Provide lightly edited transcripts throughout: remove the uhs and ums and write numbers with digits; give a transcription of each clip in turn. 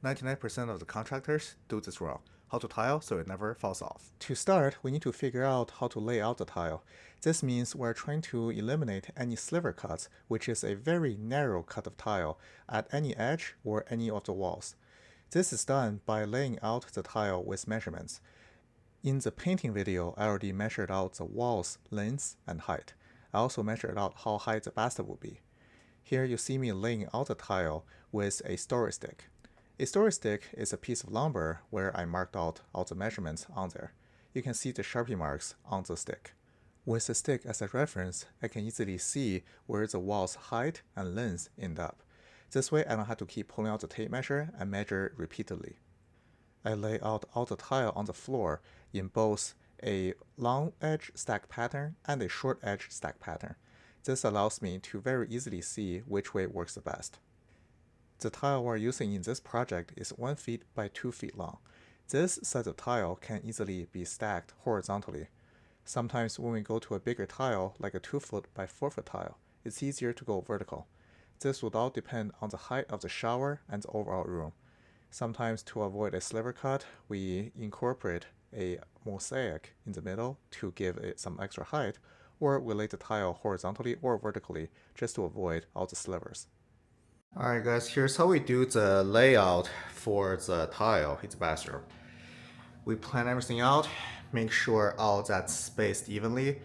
99% of the contractors do this wrong. How to tile so it never falls off. To start, we need to figure out how to lay out the tile. This means we're trying to eliminate any sliver cuts, which is a very narrow cut of tile at any edge or any of the walls. This is done by laying out the tile with measurements. In the painting video, I already measured out the wall's length and height. I also measured out how high the bathtub will be. Here you see me laying out the tile with a story stick. A story stick is a piece of lumber where I marked out all the measurements on there. You can see the Sharpie marks on the stick. With the stick as a reference, I can easily see where the wall's height and length end up. This way I don't have to keep pulling out the tape measure and measure repeatedly. I lay out all the tile on the floor in both a long edge stack pattern and a short edge stack pattern. This allows me to very easily see which way works the best. The tile we're using in this project is 1 feet by 2 feet long. This size of tile can easily be stacked horizontally. Sometimes when we go to a bigger tile, like a 2 foot by 4 foot tile, it's easier to go vertical. This would all depend on the height of the shower and the overall room. Sometimes to avoid a sliver cut, we incorporate a mosaic in the middle to give it some extra height, or we lay the tile horizontally or vertically just to avoid all the slivers. Alright guys, here's how we do the layout for the tile in the bathroom. We plan everything out, make sure all that's spaced evenly.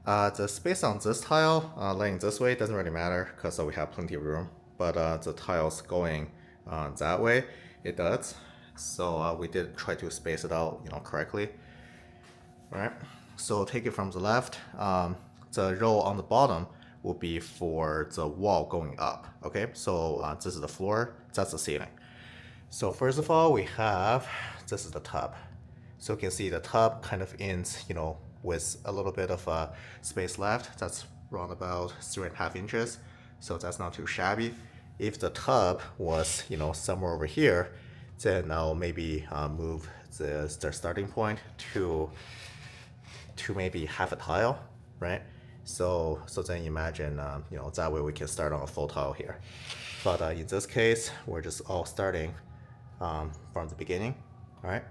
The space on this tile, laying this way, doesn't really matter because we have plenty of room. But the tiles going that way, it does. So we did try to space it out, correctly. Alright, so take it from the left. The row on the bottom will be for the wall going up. Okay, so this is the floor, that's the ceiling. So first of all, we have, this is the tub. So you can see the tub kind of ends, with a little bit of space left. That's around about 3.5 inches. So that's not too shabby. If the tub was, somewhere over here, then I'll maybe move the starting point to maybe half a tile, right? So then imagine, that way we can start on a full tile here. But in this case, we're just all starting from the beginning, all right?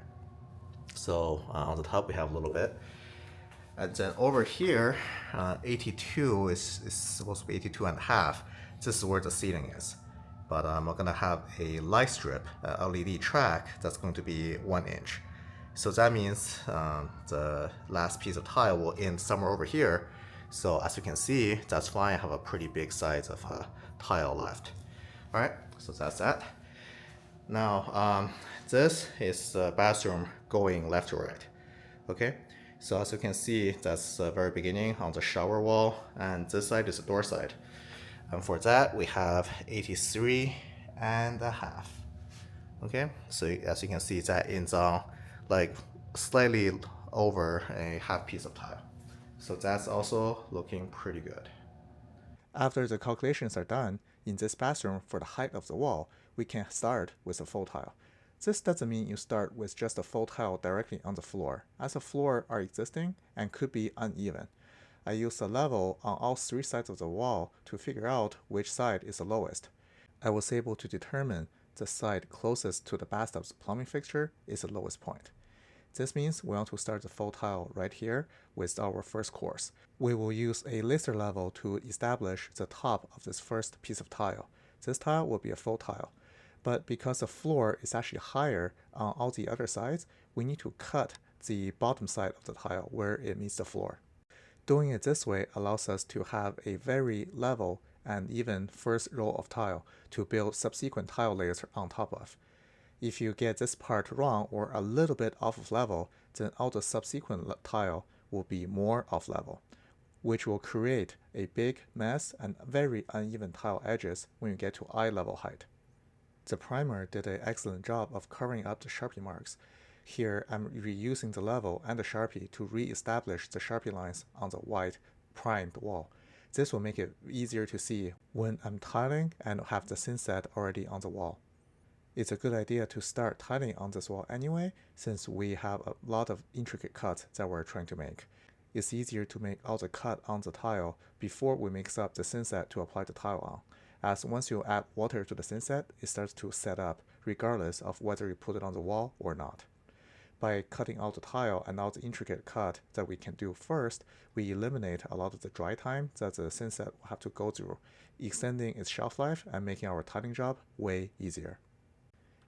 So on the top we have a little bit. And then over here, 82 is supposed to be 82 and a half. This is where the ceiling is. But I'm gonna have a light strip, LED track, that's going to be 1 inch. So that means the last piece of tile will end somewhere over here. So as you can see, that's fine. I have a pretty big size of tile left. All right, so that's that. Now, this is the bathroom going left to right. Okay, so as you can see, that's the very beginning on the shower wall, and this side is the door side. And for that, we have 83 and a half. Okay, so as you can see, that ends on like slightly over a half piece of tile. So that's also looking pretty good. After the calculations are done, in this bathroom for the height of the wall, we can start with a full tile. This doesn't mean you start with just a full tile directly on the floor, as the floor are existing and could be uneven. I used a level on all 3 sides of the wall to figure out which side is the lowest. I was able to determine the side closest to the bathtub's plumbing fixture is the lowest point. This means we want to start the full tile right here with our first course. We will use a laser level to establish the top of this first piece of tile. This tile will be a full tile. But because the floor is actually higher on all the other sides, we need to cut the bottom side of the tile where it meets the floor. Doing it this way allows us to have a very level and even first row of tile to build subsequent tile layers on top of. If you get this part wrong or a little bit off of level, then all the subsequent tile will be more off level, which will create a big mess and very uneven tile edges when you get to eye level height. The primer did an excellent job of covering up the Sharpie marks. Here I'm reusing the level and the Sharpie to re-establish the Sharpie lines on the white primed wall. This will make it easier to see when I'm tiling and have the thin set already on the wall. It's a good idea to start tiling on this wall anyway, since we have a lot of intricate cuts that we're trying to make. It's easier to make all the cut on the tile before we mix up the thin set to apply the tile on, as once you add water to the thin set, it starts to set up regardless of whether you put it on the wall or not. By cutting out the tile and all the intricate cut that we can do first, we eliminate a lot of the dry time that the thin set will have to go through, extending its shelf life and making our tiling job way easier.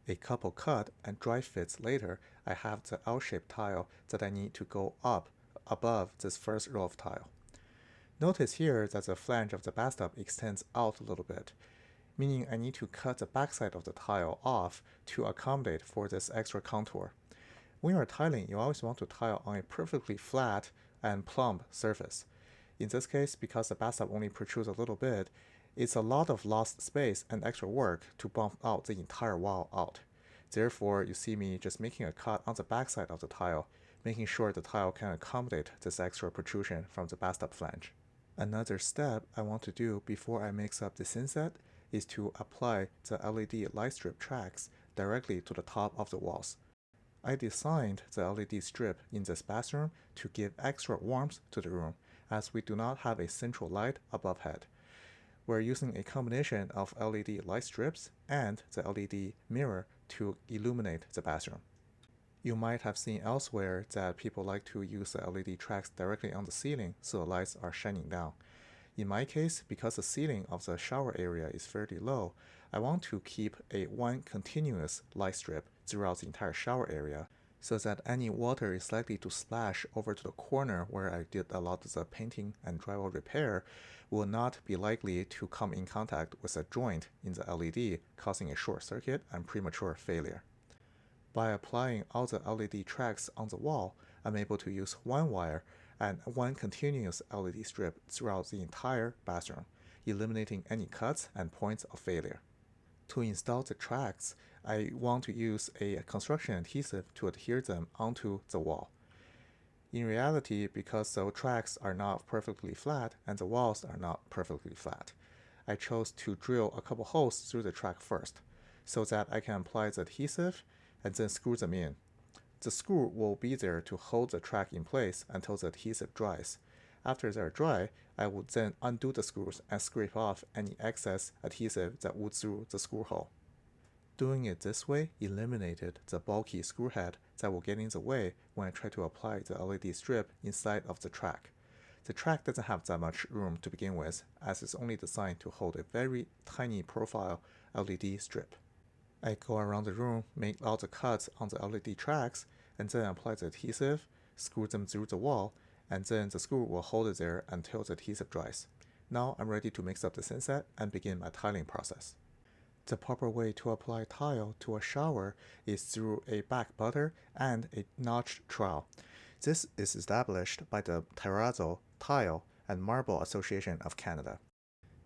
A couple cut and dry fits later, I have the L-shaped tile that I need to go up above this first row of tile. Notice here that the flange of the bathtub extends out a little bit, meaning I need to cut the backside of the tile off to accommodate for this extra contour. When you are tiling, you always want to tile on a perfectly flat and plumb surface. In this case, because the bathtub only protrudes a little bit, it's a lot of lost space and extra work to bump out the entire wall out. Therefore, you see me just making a cut on the backside of the tile, making sure the tile can accommodate this extra protrusion from the bathtub flange. Another step I want to do before I mix up the thin set is to apply the LED light strip tracks directly to the top of the walls. I designed the LED strip in this bathroom to give extra warmth to the room, as we do not have a central light above head. We're using a combination of LED light strips and the LED mirror to illuminate the bathroom. You might have seen elsewhere that people like to use the LED tracks directly on the ceiling so the lights are shining down. In my case, because the ceiling of the shower area is fairly low, I want to keep one continuous light strip throughout the entire shower area so that any water is likely to splash over to the corner where I did a lot of the painting and drywall repair will not be likely to come in contact with a joint in the LED, causing a short circuit and premature failure. By applying all the LED tracks on the wall, I'm able to use one wire and one continuous LED strip throughout the entire bathroom, eliminating any cuts and points of failure. To install the tracks, I want to use a construction adhesive to adhere them onto the wall. In reality, because the tracks are not perfectly flat and the walls are not perfectly flat, I chose to drill a couple holes through the track first, so that I can apply the adhesive and then screw them in. The screw will be there to hold the track in place until the adhesive dries. After they're dry, I would then undo the screws and scrape off any excess adhesive that would through the screw hole. Doing it this way eliminated the bulky screw head that will get in the way when I try to apply the LED strip inside of the track. The track doesn't have that much room to begin with, as it's only designed to hold a very tiny profile LED strip. I go around the room, make all the cuts on the LED tracks, and then apply the adhesive, screw them through the wall, and then the screw will hold it there until the adhesive dries. Now I'm ready to mix up the thin set and begin my tiling process. The proper way to apply tile to a shower is through a back butter and a notched trowel. This is established by the Terrazzo Tile and Marble Association of Canada.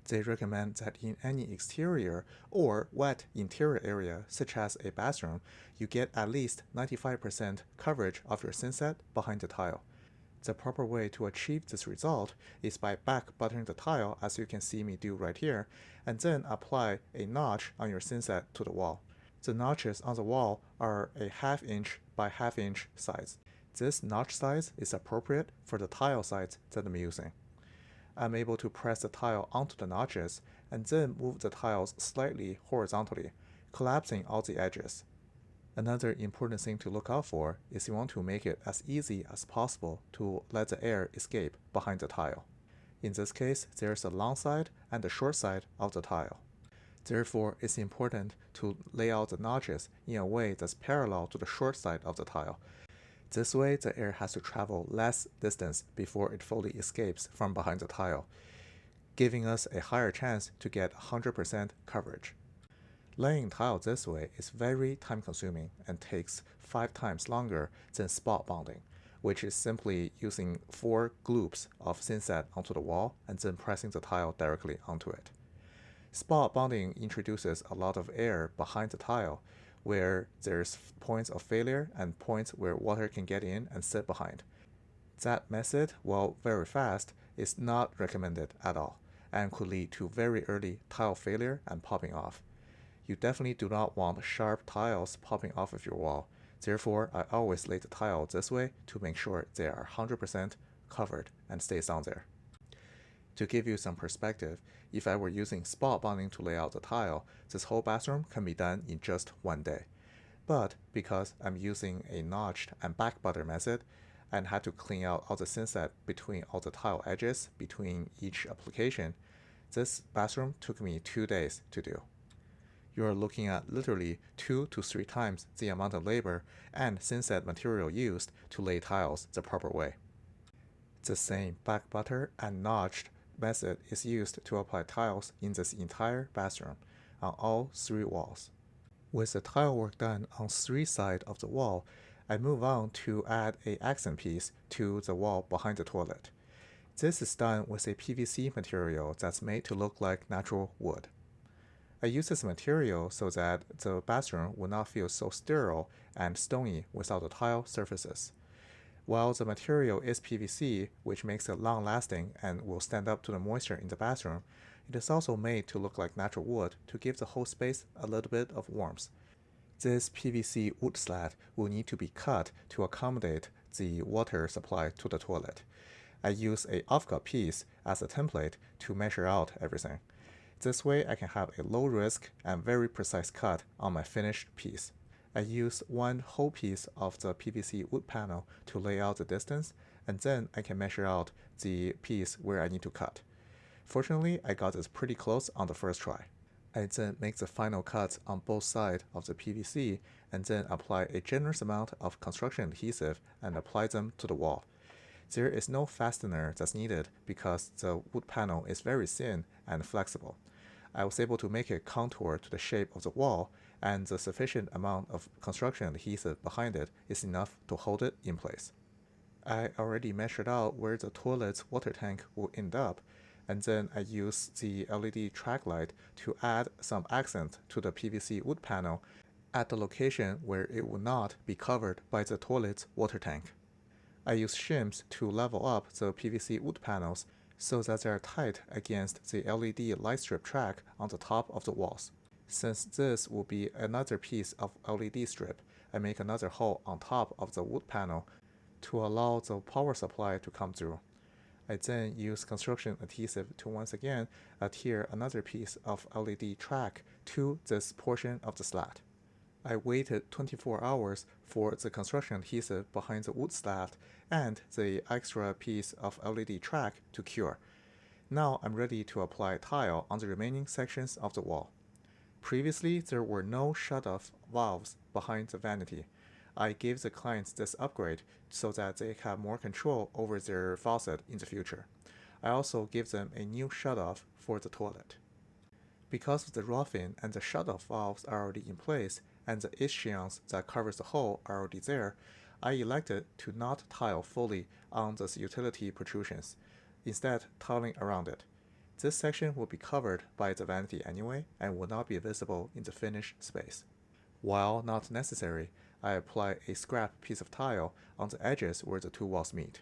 They recommend that in any exterior or wet interior area, such as a bathroom, you get at least 95% coverage of your thin set behind the tile. The proper way to achieve this result is by back buttering the tile, as you can see me do right here, and then apply a notch on your thin set to the wall. The notches on the wall are a 1/2 inch by 1/2 inch size. This notch size is appropriate for the tile size that I'm using. I'm able to press the tile onto the notches and then move the tiles slightly horizontally, collapsing all the edges. Another important thing to look out for is you want to make it as easy as possible to let the air escape behind the tile. In this case, there's a long side and a short side of the tile. Therefore, it's important to lay out the notches in a way that's parallel to the short side of the tile. This way, the air has to travel less distance before it fully escapes from behind the tile, giving us a higher chance to get 100% coverage. Laying tile this way is very time-consuming and takes 5 times longer than spot bonding, which is simply using 4 gloops of thin set onto the wall and then pressing the tile directly onto it. Spot bonding introduces a lot of air behind the tile, where there's points of failure and points where water can get in and sit behind. That method, while very fast, is not recommended at all and could lead to very early tile failure and popping off. You definitely do not want sharp tiles popping off of your wall. Therefore, I always lay the tile this way to make sure they are 100% covered and stays on there. To give you some perspective, if I were using spot bonding to lay out the tile, this whole bathroom can be done in just one day. But because I'm using a notched and back butter method, and had to clean out all the thinset between all the tile edges between each application, this bathroom took me 2 days to do. You're looking at literally 2 to 3 times the amount of labor and thinset material used to lay tiles the proper way. The same back butter and notched method is used to apply tiles in this entire bathroom on all 3 walls. With the tile work done on 3 sides of the wall, I move on to add an accent piece to the wall behind the toilet. This is done with a PVC material that's made to look like natural wood. I use this material so that the bathroom will not feel so sterile and stony without the tile surfaces. While the material is PVC, which makes it long-lasting and will stand up to the moisture in the bathroom, it is also made to look like natural wood to give the whole space a little bit of warmth. This PVC wood slat will need to be cut to accommodate the water supply to the toilet. I use a offcut piece as a template to measure out everything. This way I can have a low risk and very precise cut on my finished piece. I use one whole piece of the PVC wood panel to lay out the distance, and then I can measure out the piece where I need to cut. Fortunately, I got this pretty close on the first try. I then make the final cuts on both sides of the PVC and then apply a generous amount of construction adhesive and apply them to the wall. There is no fastener that's needed because the wood panel is very thin and flexible. I was able to make it contour to the shape of the wall, and the sufficient amount of construction adhesive behind it is enough to hold it in place. I already measured out where the toilet's water tank will end up, and then I use the LED track light to add some accent to the PVC wood panel at the location where it will not be covered by the toilet's water tank. I use shims to level up the PVC wood panels so that they are tight against the LED light strip track on the top of the walls. Since this will be another piece of LED strip, I make another hole on top of the wood panel to allow the power supply to come through. I then use construction adhesive to once again adhere another piece of LED track to this portion of the slat. I waited 24 hours for the construction adhesive behind the wood slat and the extra piece of LED track to cure. Now I'm ready to apply tile on the remaining sections of the wall. Previously, there were no shut-off valves behind the vanity. I gave the clients this upgrade so that they have more control over their faucet in the future. I also gave them a new shut-off for the toilet. Because the roughing and the shut-off valves are already in place, and the ischions that covers the hole are already there, I elected to not tile fully on the utility protrusions, instead tiling around it. This section will be covered by the vanity anyway and will not be visible in the finished space. While not necessary, I apply a scrap piece of tile on the edges where the 2 walls meet.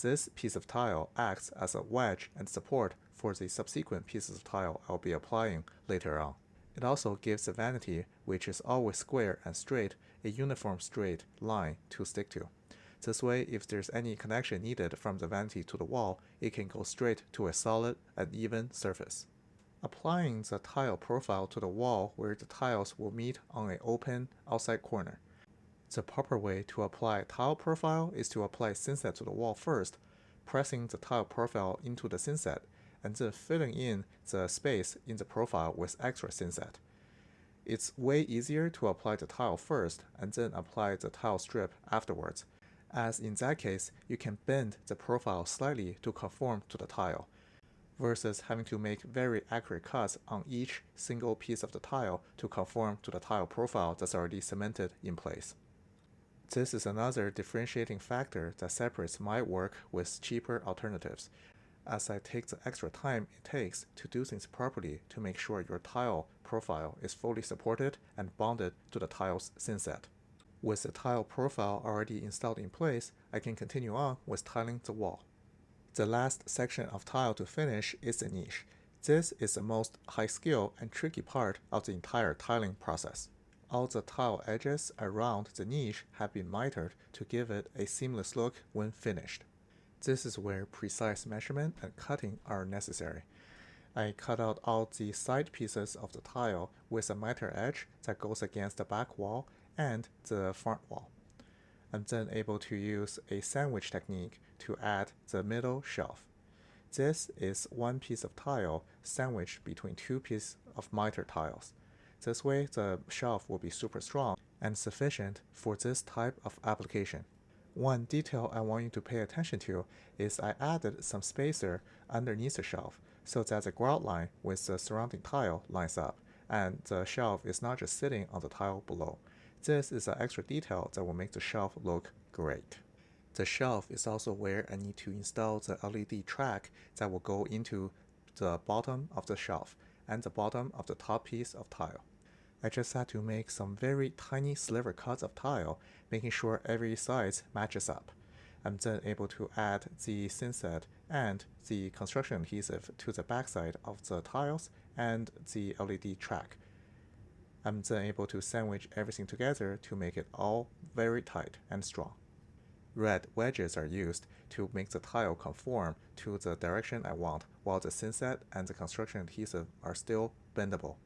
This piece of tile acts as a wedge and support for the subsequent pieces of tile I'll be applying later on. It also gives the vanity, which is always square and straight, a uniform straight line to stick to. This way, if there's any connection needed from the vanity to the wall, it can go straight to a solid and even surface. Applying the tile profile to the wall where the tiles will meet on an open outside corner. The proper way to apply tile profile is to apply thinset to the wall first, pressing the tile profile into the thinset, and then filling in the space in the profile with extra thinset. It's way easier to apply the tile first and then apply the tile strip afterwards, as in that case you can bend the profile slightly to conform to the tile, versus having to make very accurate cuts on each single piece of the tile to conform to the tile profile that's already cemented in place. This is another differentiating factor that separates my work with cheaper alternatives, as I take the extra time it takes to do things properly to make sure your tile profile is fully supported and bonded to the tile's thinset. With the tile profile already installed in place, I can continue on with tiling the wall. The last section of tile to finish is the niche. This is the most high skill and tricky part of the entire tiling process. All the tile edges around the niche have been mitered to give it a seamless look when finished. This is where precise measurement and cutting are necessary. I cut out all the side pieces of the tile with a miter edge that goes against the back wall and the front wall. I'm then able to use a sandwich technique to add the middle shelf. This is one piece of tile sandwiched between two pieces of miter tiles. This way the shelf will be super strong and sufficient for this type of application. One detail I want you to pay attention to is I added some spacer underneath the shelf so that the grout line with the surrounding tile lines up and the shelf is not just sitting on the tile below. This is an extra detail that will make the shelf look great. The shelf is also where I need to install the LED track that will go into the bottom of the shelf and the bottom of the top piece of tile. I just had to make some very tiny sliver cuts of tile, making sure every size matches up. I'm then able to add the thinset and the construction adhesive to the backside of the tiles and the LED track. I'm then able to sandwich everything together to make it all very tight and strong. Red wedges are used to make the tile conform to the direction I want, while the thinset and the construction adhesive are still bendable.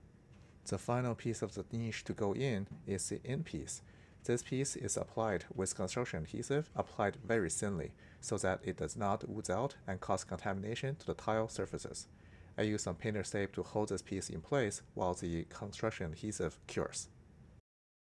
The final piece of the niche to go in is the end piece. This piece is applied with construction adhesive applied very thinly so that it does not ooze out and cause contamination to the tile surfaces. I use some painter's tape to hold this piece in place while the construction adhesive cures.